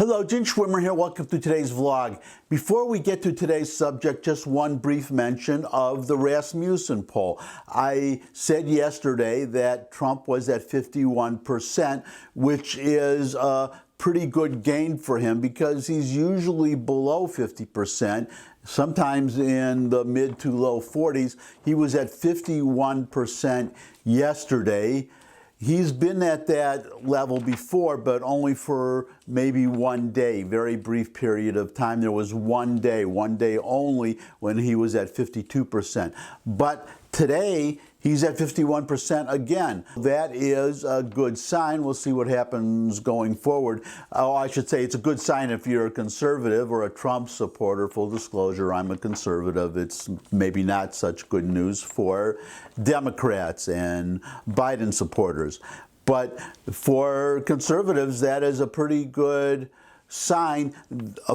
Hello, Jen Schwimmer here. Welcome to today's vlog. Before we get to today's subject, just one brief mention of the Rasmussen poll. I said yesterday that Trump was at 51%, which is a pretty good gain for him because he's usually below 50%, sometimes in the mid to low 40s. He was at 51% yesterday. He's been at that level before, but only for maybe one day, very brief period of time. There was one day only when he was at 52%. But today, he's at 51% again. That is a good sign. We'll see what happens going forward. Oh, I should say it's a good sign if you're a conservative or a Trump supporter. Full disclosure, I'm a conservative. It's maybe not such good news for Democrats and Biden supporters. But for conservatives, that is a pretty good sign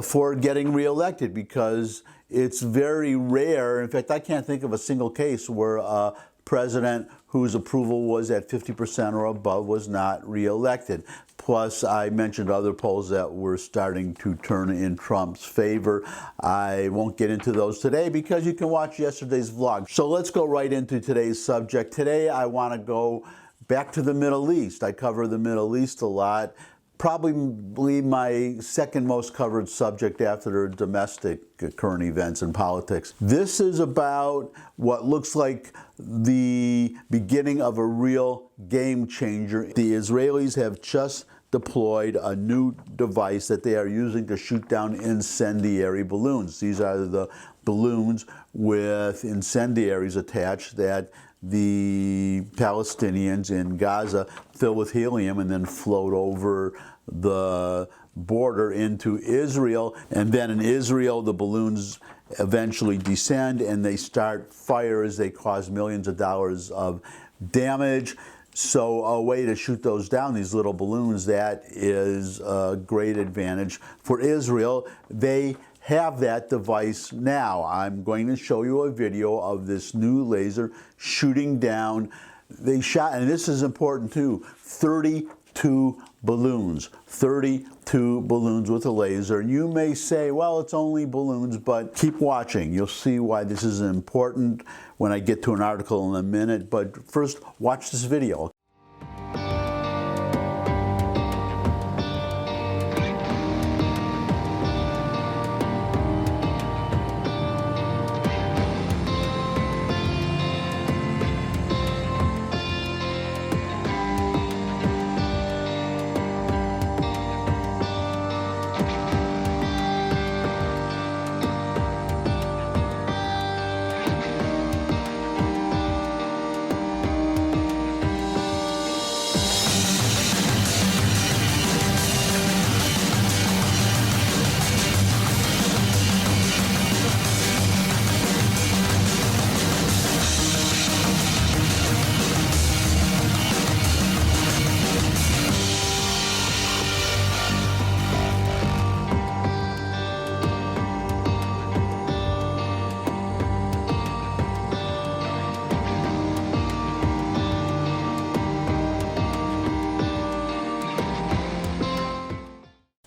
for getting reelected because it's very rare. In fact, I can't think of a single case where a president whose approval was at 50% or above was not reelected. Plus, I mentioned other polls that were starting to turn in Trump's favor. I won't get into those today because you can watch yesterday's vlog. So let's go right into today's subject. Today, I want to go back to the Middle East. I cover the Middle East a lot. Probably my second most covered subject after domestic current events and politics. This is about what looks like the beginning of a real game changer. The Israelis have just deployed a new device that they are using to shoot down incendiary balloons. These are the balloons with incendiaries attached that the Palestinians in Gaza fill with helium and then float over the border into Israel. And then in Israel, the balloons eventually descend and they start fires. They cause millions of dollars of damage. So a way to shoot those down, these little balloons, that is a great advantage for Israel. They have that device now. I'm going to show you a video of this new laser shooting down. They shot, and this is important too, 32 balloons. 32 balloons with a laser. And you may say, well, it's only balloons, but keep watching. You'll see why this is important when I get to an article in a minute. But first, watch this video.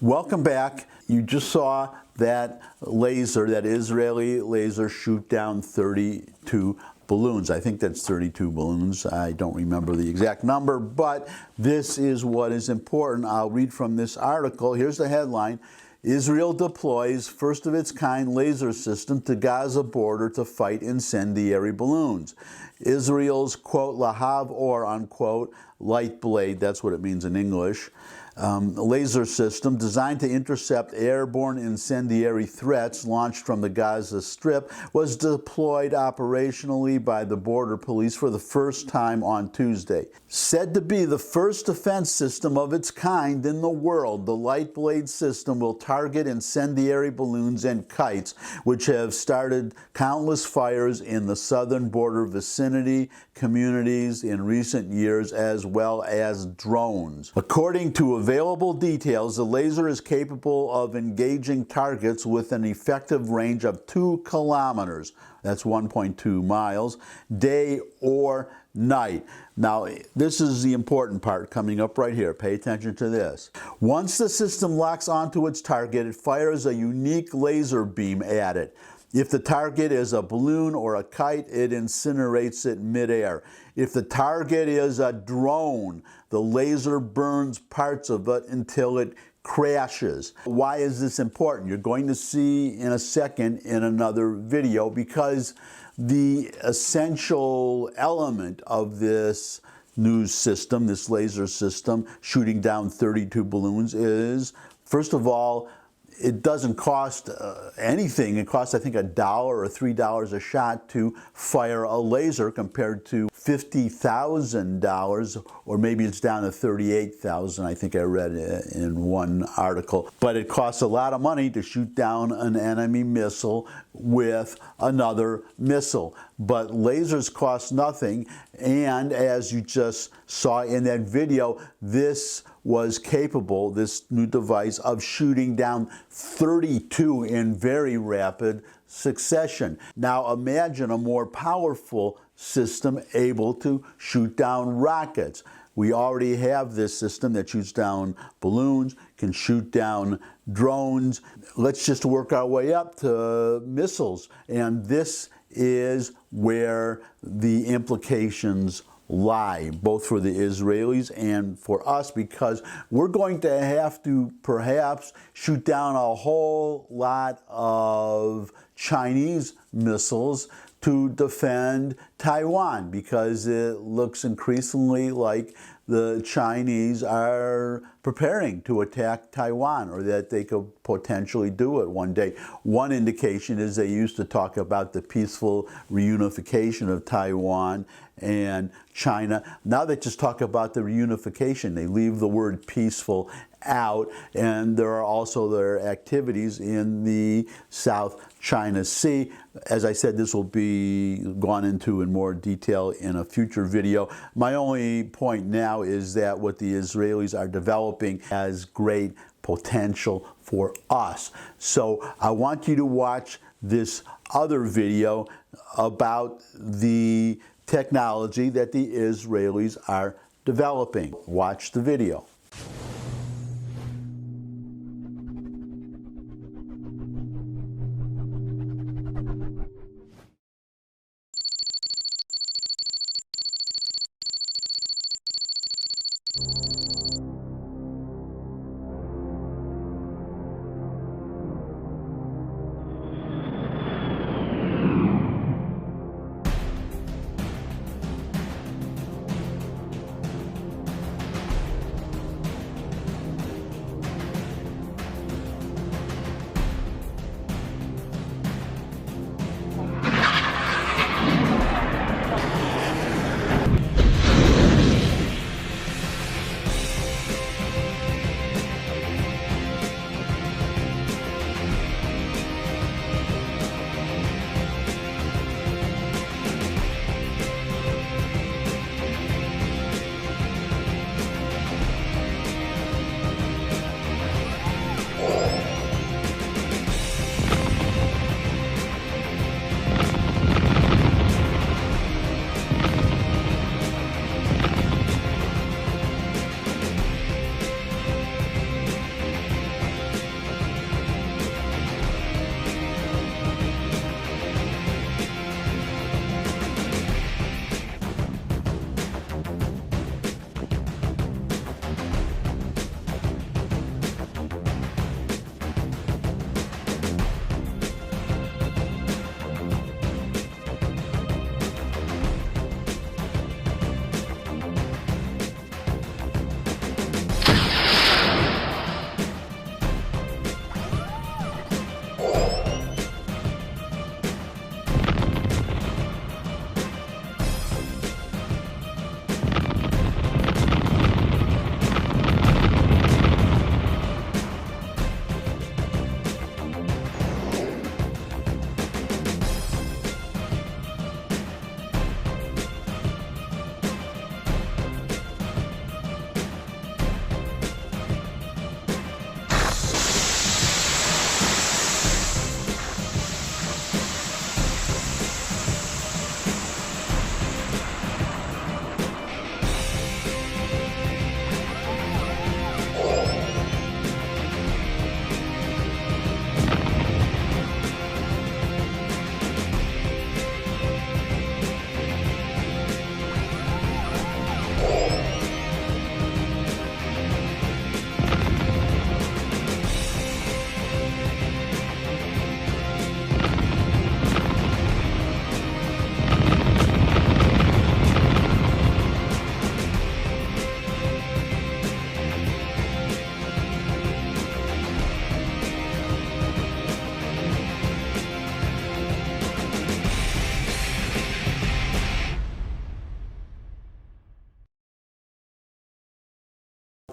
Welcome back. You just saw that laser, that Israeli laser, shoot down 32 balloons. I think that's 32 balloons. I don't remember the exact number, but this is what is important. I'll read from this article. Here's the headline. Israel deploys first of its kind laser system to Gaza border to fight incendiary balloons. Israel's, quote, Lahav or, unquote, light blade, that's what it means in English, laser system designed to intercept airborne incendiary threats launched from the Gaza Strip was deployed operationally by the border police for the first time on Tuesday. Said to be the first defense system of its kind in the world, the light blade system will target incendiary balloons and kites, which have started countless fires in the southern border vicinity communities in recent years, as well as drones. According to available details, the laser is capable of engaging targets with an effective range of 2 kilometers. That's 1.2 miles, day or night. Now, this is the important part coming up right here. Pay attention to this. Once the system locks onto its target, it fires a unique laser beam at it. If the target is a balloon or a kite, it incinerates it midair. If the target is a drone, the laser burns parts of it until it crashes. Why is this important? You're going to see in a second in another video, because the essential element of this new system, this laser system, shooting down 32 balloons is, first of all, it doesn't cost anything. It costs, I think, $1 or $3 a shot to fire a laser, compared to $50,000, or maybe it's down to $38,000, I think I read in one article. But it costs a lot of money to shoot down an enemy missile with another missile. But lasers cost nothing, and as you just saw in that video, this was capable, this new device, of shooting down 32 in very rapid succession. Now imagine a more powerful system able to shoot down rockets. We already have this system that shoots down balloons, can shoot down drones. Let's just work our way up to missiles. And this is where the implications lie, both for the Israelis and for us, because we're going to have to perhaps shoot down a whole lot of Chinese missiles to defend Taiwan, because it looks increasingly like the Chinese are preparing to attack Taiwan, or that they could potentially do it one day. One indication is they used to talk about the peaceful reunification of Taiwan and China. Now they just talk about the reunification. They leave the word peaceful out, and there are also their activities in the South China Sea. As I said, this will be gone into in more detail in a future video. My only point now is that what the Israelis are developing has great potential for us. So I want you to watch this other video about the technology that the Israelis are developing. Watch the video.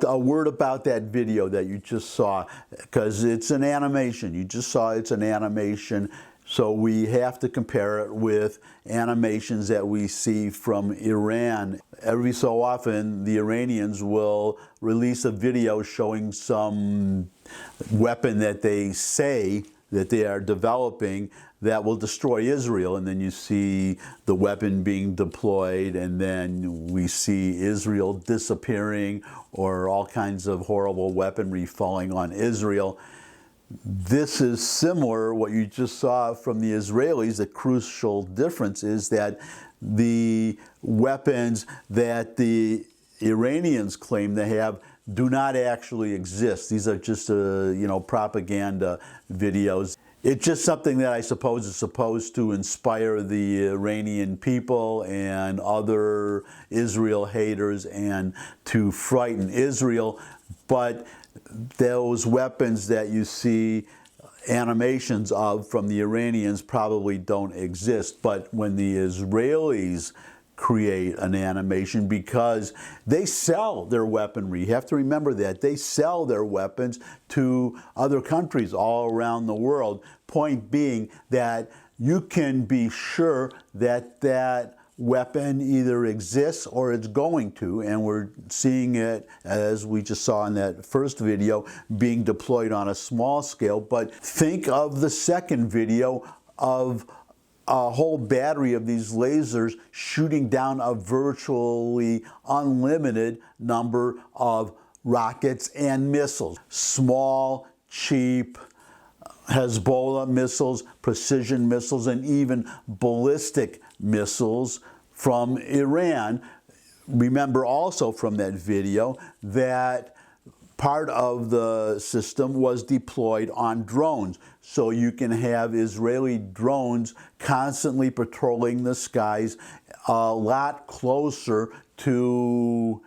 a word about that video that you just saw, because it's an animation. You just saw it's an animation. So we have to compare it with animations that we see from Iran. Every so often, the Iranians will release a video showing some weapon that they say that they are developing that will destroy Israel, and then you see the weapon being deployed, and then we see Israel disappearing, or all kinds of horrible weaponry falling on Israel. This is similar, what you just saw from the Israelis. The crucial difference is that the weapons that the Iranians claim they have do not actually exist. These are just propaganda videos. It's just something that I suppose is supposed to inspire the Iranian people and other Israel haters and to frighten Israel. But those weapons that you see animations of from the Iranians probably don't exist. But when the Israelis create an animation, because they sell their weaponry. You have to remember that. They sell their weapons to other countries all around the world. Point being that you can be sure that that weapon either exists or it's going to, and we're seeing it, as we just saw in that first video, being deployed on a small scale. But think of the second video of a whole battery of these lasers shooting down a virtually unlimited number of rockets and missiles. Small, cheap Hezbollah missiles, precision missiles, and even ballistic missiles from Iran. Remember also from that video that part of the system was deployed on drones. So you can have Israeli drones constantly patrolling the skies a lot closer to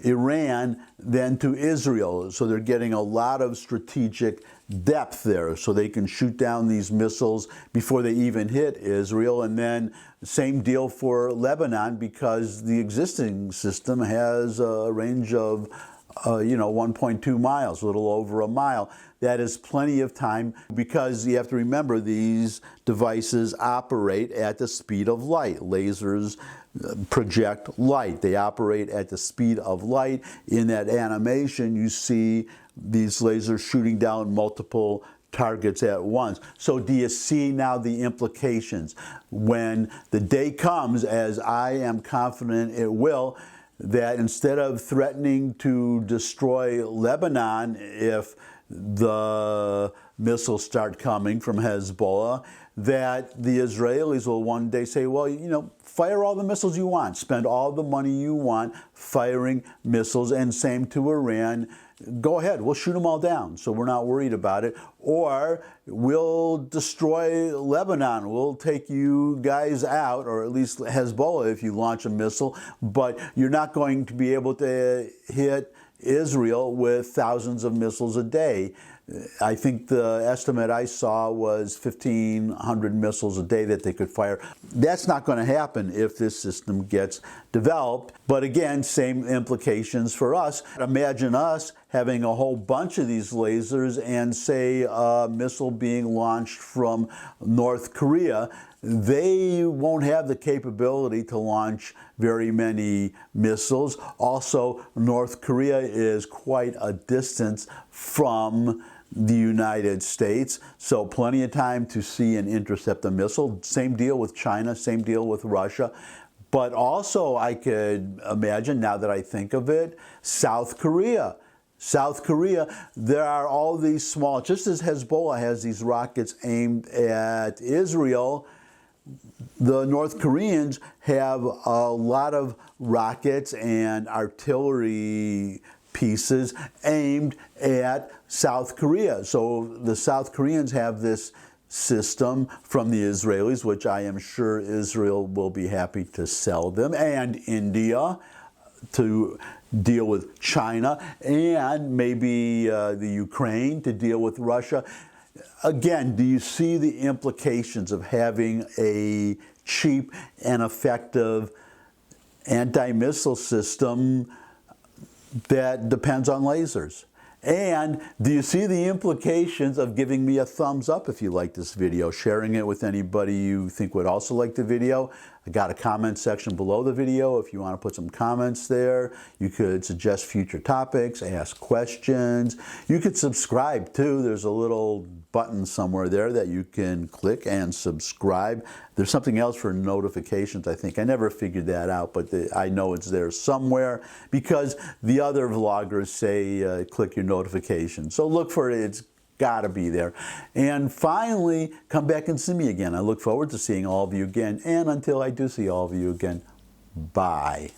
Iran than to Israel. So they're getting a lot of strategic depth there, so they can shoot down these missiles before they even hit Israel. And then same deal for Lebanon, because the existing system has a range of 1.2 miles, a little over a mile. That is plenty of time, because you have to remember these devices operate at the speed of light. Lasers project light. They operate at the speed of light. In that animation, you see these lasers shooting down multiple targets at once. So do you see now the implications? When the day comes, as I am confident it will, that instead of threatening to destroy Lebanon if the missiles start coming from Hezbollah, that the Israelis will one day say, well, fire all the missiles you want, spend all the money you want firing missiles, and same to Iran. Go ahead, we'll shoot them all down, so we're not worried about it. Or we'll destroy Lebanon, we'll take you guys out, or at least Hezbollah if you launch a missile, but you're not going to be able to hit Israel with thousands of missiles a day. I think the estimate I saw was 1,500 missiles a day that they could fire. That's not going to happen if this system gets developed. But again, same implications for us. Imagine us having a whole bunch of these lasers and, say, a missile being launched from North Korea. They won't have the capability to launch very many missiles. Also, North Korea is quite a distance from the United States, so plenty of time to see and intercept a missile. Same deal with China, same deal with Russia. But also, I could imagine, now that I think of it, South Korea. South Korea, there are all these small, just as Hezbollah has these rockets aimed at Israel, the North Koreans have a lot of rockets and artillery pieces aimed at South Korea. So the South Koreans have this system from the Israelis, which I am sure Israel will be happy to sell them, and India to deal with China, and maybe the Ukraine to deal with Russia. Again, do you see the implications of having a cheap and effective anti-missile system that depends on lasers? And do you see the implications of giving me a thumbs up if you like this video, sharing it with anybody you think would also like the video? I got a comment section below the video if you want to put some comments there. You could suggest future topics, ask questions. You could subscribe too. There's a little button somewhere there that you can click and subscribe. There's something else for notifications, I think. I never figured that out, but I know it's there somewhere because the other vloggers say click your notifications. So look for it. It's got to be there. And finally, come back and see me again. I look forward to seeing all of you again. And until I do see all of you again, bye.